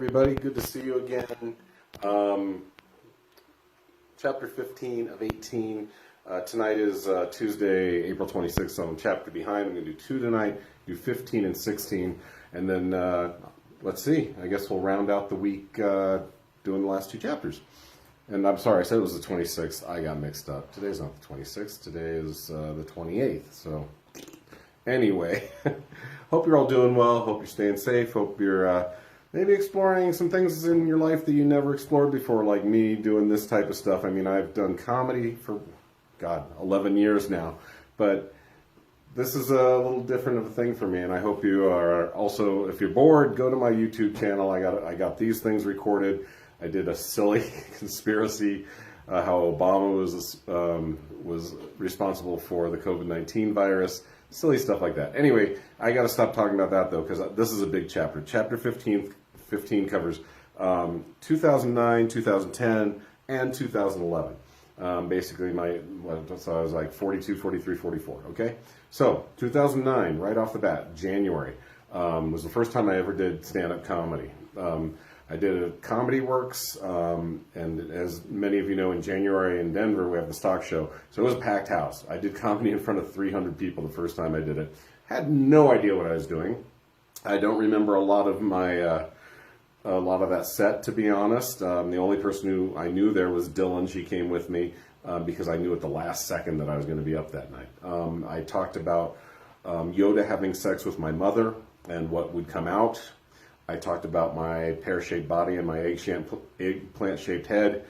Everybody, good to see you again. Chapter 15 of 18. Tonight is Tuesday, April 26th, so I'm chapter behind. I'm going to do 2 tonight, do 15 and 16, and then let's see. I guess we'll round out the week doing the last 2 chapters. And I'm sorry, I said it was the 26th. I got mixed up. Today's not the 26th. Today is the 28th. So anyway, hope you're all doing well. Hope you're staying safe. Hope you're maybe exploring some things in your life that you never explored before, like me doing this type of stuff. I mean, I've done comedy for, 11 years now, but this is a little different of a thing for me, and I hope you are also, if you're bored, go to my YouTube channel. I got these things recorded. I did a silly conspiracy, how Obama was responsible for the COVID-19 virus, silly stuff like that. Anyway, I got to stop talking about that though, because this is a big chapter. Chapter 15 covers 2009, 2010, and 2011. Basically, so I was like 42, 43, 44. Okay, so 2009, right off the bat, January, was the first time I ever did stand-up comedy. I did a Comedy Works, and as many of you know, in January in Denver, we have the stock show. So it was a packed house. I did comedy in front of 300 people the first time I did it. Had no idea what I was doing. I don't remember a lot of that set, to be honest. The only person who I knew there was Dylan. She came with me because I knew at the last second that I was going to be up that night. I talked about Yoda having sex with my mother and what would come out. I talked about my pear-shaped body and my eggplant-shaped head.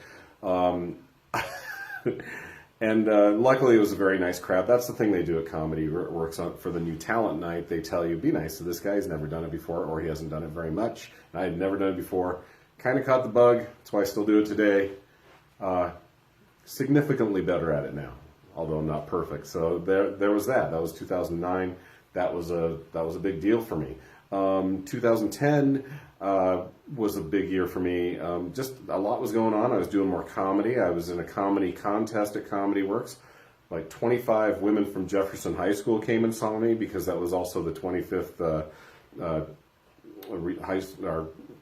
And luckily it was a very nice crowd. That's the thing they do at Comedy Works for the new talent night. They tell you, be nice to this guy. He's never done it before, or he hasn't done it very much. I had never done it before. Kind of caught the bug. That's why I still do it today. Significantly better at it now, although I'm not perfect. So there was that. That was 2009. That was a big deal for me. 2010 was a big year for me. Just a lot was going on. I was doing more comedy. I was in a comedy contest at Comedy Works. Like 25 women from Jefferson High School came and saw me because that was also the 25th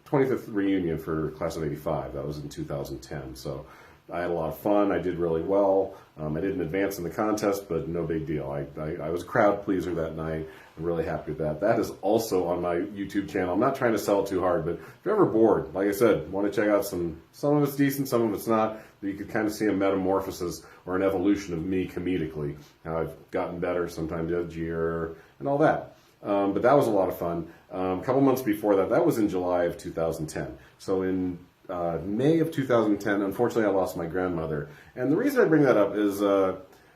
25th reunion for class of 85. That was in 2010. So I had a lot of fun. I did really well. I didn't advance in the contest, but no big deal. I was a crowd pleaser that night. I'm really happy with that. That is also on my YouTube channel. I'm not trying to sell it too hard, but if you're ever bored, like I said, want to check out some of it's decent, some of it's not, but you could kind of see a metamorphosis or an evolution of me comedically, how I've gotten better, sometimes edgier, and all that. But that was a lot of fun. A couple months before that, that was in July of 2010. So in May of 2010, unfortunately, I lost my grandmother. And the reason I bring that up is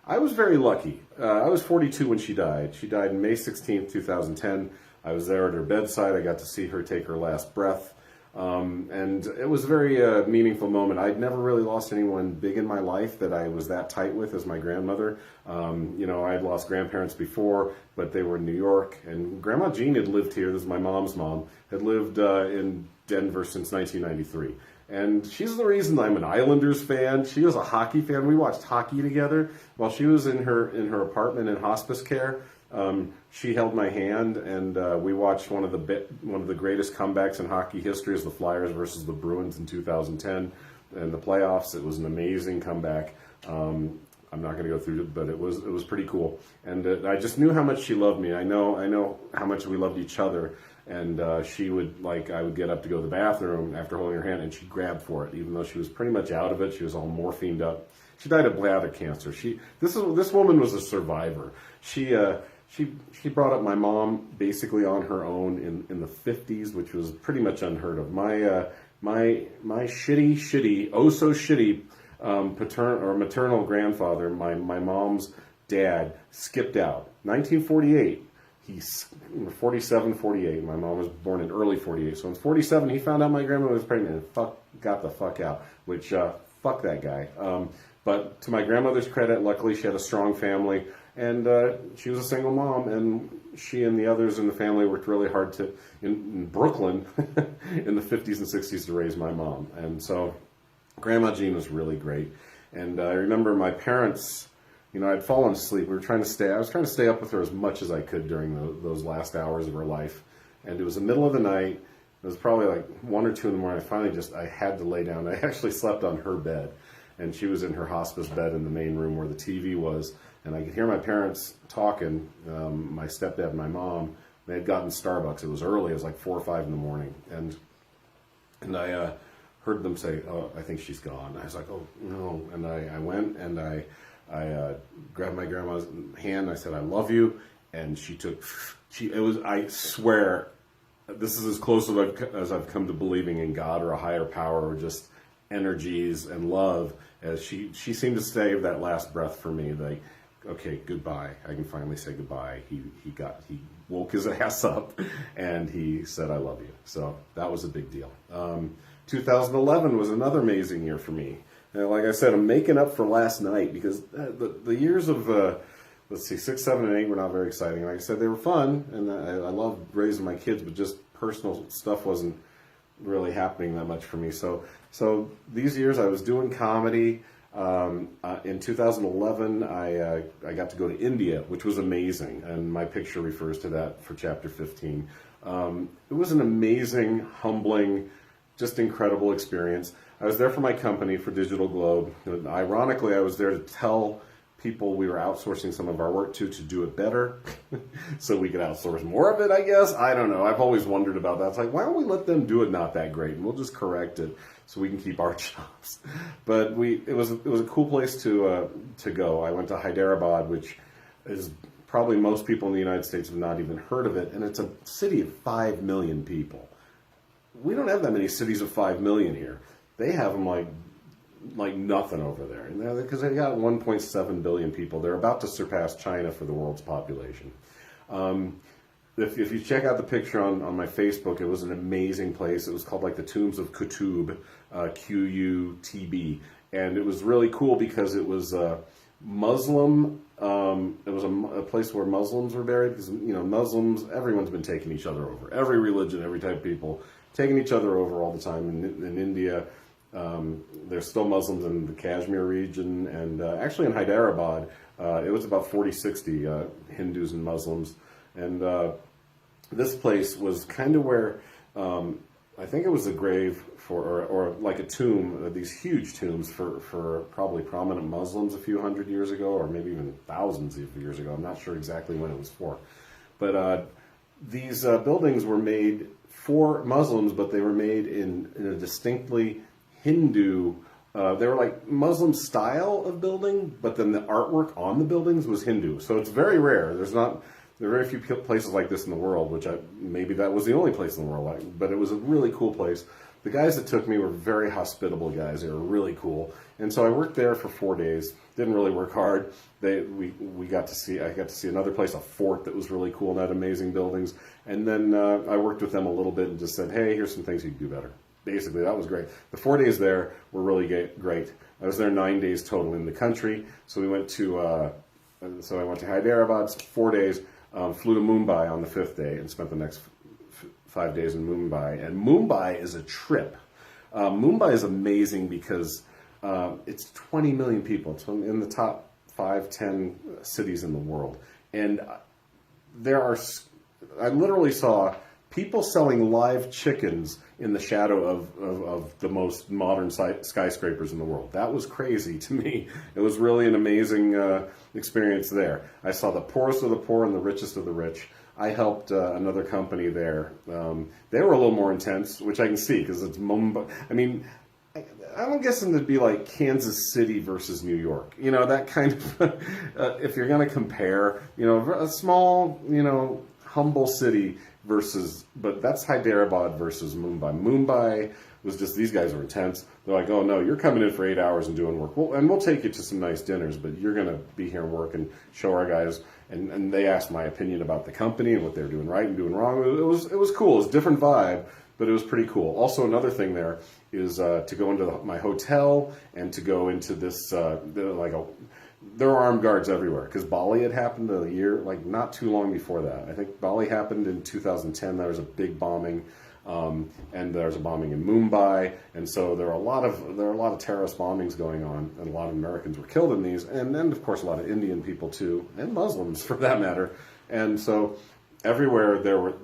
I was very lucky. I was 42 when she died. She died May 16th, 2010. I was there at her bedside. I got to see her take her last breath. And it was a very meaningful moment. I'd never really lost anyone big in my life that I was that tight with as my grandmother. You know, I had lost grandparents before, but they were in New York. And Grandma Jean had lived here. This is my mom's mom. Had lived in Denver since 1993. And she's the reason I'm an Islanders fan. She was a hockey fan. We watched hockey together while she was in her apartment in hospice care. She held my hand, and we watched one of the greatest comebacks in hockey history, is the Flyers versus the Bruins in 2010 in the playoffs. It was an amazing comeback. I'm not going to go through it, but it was pretty cool. And I just knew how much she loved me. I know how much we loved each other. And she would, I would get up to go to the bathroom after holding her hand, and she'd grab for it, even though she was pretty much out of it. She was all morphined up. She died of bladder cancer. This woman was a survivor. She brought up my mom basically on her own in the 50s, which was pretty much unheard of. My shitty, oh so shitty paternal or maternal grandfather, my mom's dad, skipped out. 1948. He's 47, 48. My mom was born in early 48. So in 47, he found out my grandmother was pregnant and got the fuck out, which, fuck that guy. But to my grandmother's credit, luckily she had a strong family, and she was a single mom, and she and the others in the family worked really hard in Brooklyn in the 50s and 60s to raise my mom. And so Grandma Jean was really great. And I remember my parents, you know, I'd fallen asleep. I was trying to stay up with her as much as I could during those last hours of her life. And it was the middle of the night, It was probably like 1 or 2 in the morning. I had to lay down. I actually slept on her bed, and she was in her hospice bed in the main room where the TV was. And I could hear my parents talking, my stepdad and my mom. They had gotten Starbucks. It was early. It was like 4 or 5 in the morning. And I heard them say, "Oh, I think she's gone." I was like, "Oh, no." And I went and I grabbed my grandma's hand. I said, "I love you." And I swear, this is as close as I've come to believing in God or a higher power or just energies and love, as she seemed to save that last breath for me. Like, okay, goodbye. I can finally say goodbye. He woke his ass up and he said, "I love you." So that was a big deal. 2011 was another amazing year for me. And like I said, I'm making up for last night because the years of, let's see, 6, 7, and 8 were not very exciting. Like I said, they were fun, and I loved raising my kids, but just personal stuff wasn't really happening that much for me. So these years I was doing comedy. In 2011, I got to go to India, which was amazing, and my picture refers to that for chapter 15. It was an amazing, humbling, just incredible experience. I was there for my company, for Digital Globe. And ironically, I was there to tell people we were outsourcing some of our work to do it better, so we could outsource more of it, I guess. I don't know. I've always wondered about that. It's like, why don't we let them do it not that great, and we'll just correct it so we can keep our jobs. But it was a cool place to go. I went to Hyderabad, which is probably most people in the United States have not even heard of it, and it's a city of 5 million people. We don't have that many cities of 5 million here. They have them like nothing over there, and because they got 1.7 billion people. They're about to surpass China for the world's population. If you check out the picture on my Facebook, it was an amazing place. It was called like the Tombs of Qutb, Qutb, and it was really cool because it was Muslim. It was a place where Muslims were buried, because Muslims, everyone's been taking each other over. Every religion, every type of people taking each other over all the time. In India, there's still Muslims in the Kashmir region, and actually in Hyderabad, it was about 40-60 Hindus and Muslims. And this place was kind of where, I think it was a grave for, or like a tomb, these huge tombs for probably prominent Muslims a few hundred years ago, or maybe even thousands of years ago. I'm not sure exactly when it was for. But these buildings were made for Muslims, but they were made in a distinctly Hindu, they were like Muslim style of building, but then the artwork on the buildings was Hindu. So it's very rare. There are very few places like this in the world, which maybe that was the only place in the world, but it was a really cool place. The guys that took me were very hospitable guys. They were really cool. And so I worked there for 4 days. Didn't really work hard. I got to see another place, a fort that was really cool and had amazing buildings. And then I worked with them a little bit and just said, "Hey, here's some things you can do better." Basically, that was great. The 4 days there were really great. I was there 9 days total in the country. So I went to Hyderabad 4 days, flew to Mumbai on the 5th day, and spent the next 5 days in Mumbai. And Mumbai is a trip. Mumbai is amazing because it's 20 million people. It's in the top 5-10 cities in the world. And I literally saw people selling live chickens in the shadow of the most modern skyscrapers in the world. That was crazy to me. It was really an amazing experience there. I saw the poorest of the poor and the richest of the rich. I helped another company there. They were a little more intense, which I can see because it's Mumbai. I mean, I'm guessing it'd be like Kansas City versus New York. That kind of, if you're going to compare, a small, humble city but that's Hyderabad versus Mumbai. Mumbai was just, these guys were intense. They're like, "Oh no, you're coming in for 8 hours and doing work. Well, and we'll take you to some nice dinners, but you're going to be here and work and show our guys." And they asked my opinion about the company and what they were doing right and doing wrong. It was cool. It was a different vibe, but it was pretty cool. Also, another thing there is to go into my hotel and to go into this there were armed guards everywhere because Bali had happened a year, not too long before that. I think Bali happened in 2010. There was a big bombing, and there was a bombing in Mumbai, and so there were a lot of terrorist bombings going on, and a lot of Americans were killed in these, and then of course a lot of Indian people too, and Muslims for that matter. And so everywhere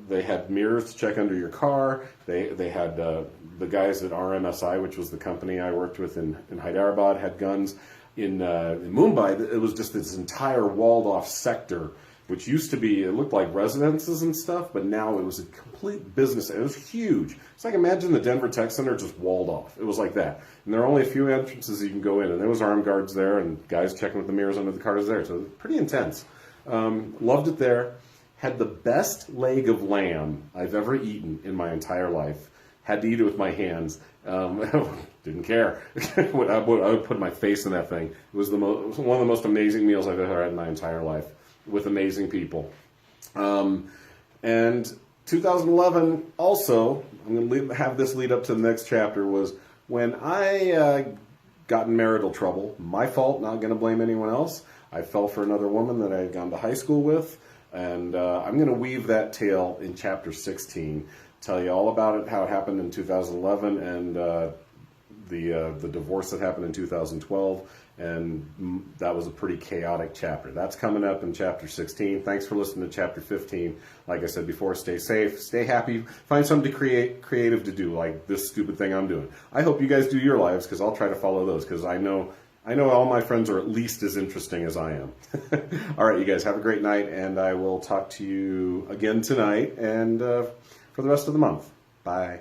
they had mirrors to check under your car. They had the guys at RMSI, which was the company I worked with in Hyderabad, had guns. In Mumbai, it was just this entire walled off sector, which used to be, it looked like residences and stuff, but now it was a complete business. It was huge. It's like, imagine the Denver Tech Center just walled off. It was like that. And there are only a few entrances you can go in, and there was armed guards there and guys checking with the mirrors under the cars there. So it was pretty intense. Loved it there. Had the best leg of lamb I've ever eaten in my entire life. Had to eat it with my hands. Didn't care. I would put my face in that thing. It was one of the most amazing meals I've ever had in my entire life, with amazing people. And 2011 also, I'm going to have this lead up to the next chapter, was when I got in marital trouble. My fault, not going to blame anyone else. I fell for another woman that I had gone to high school with, and I'm going to weave that tale in chapter 16. Tell you all about it, how it happened in 2011, and the divorce that happened in 2012, and that was a pretty chaotic chapter. That's coming up in chapter 16. Thanks for listening to chapter 15. Like I said before, stay safe, stay happy, find something to creative to do, like this stupid thing I'm doing. I hope you guys do your lives, because I'll try to follow those, because I know all my friends are at least as interesting as I am. All right, you guys, have a great night, and I will talk to you again tonight and for the rest of the month. Bye.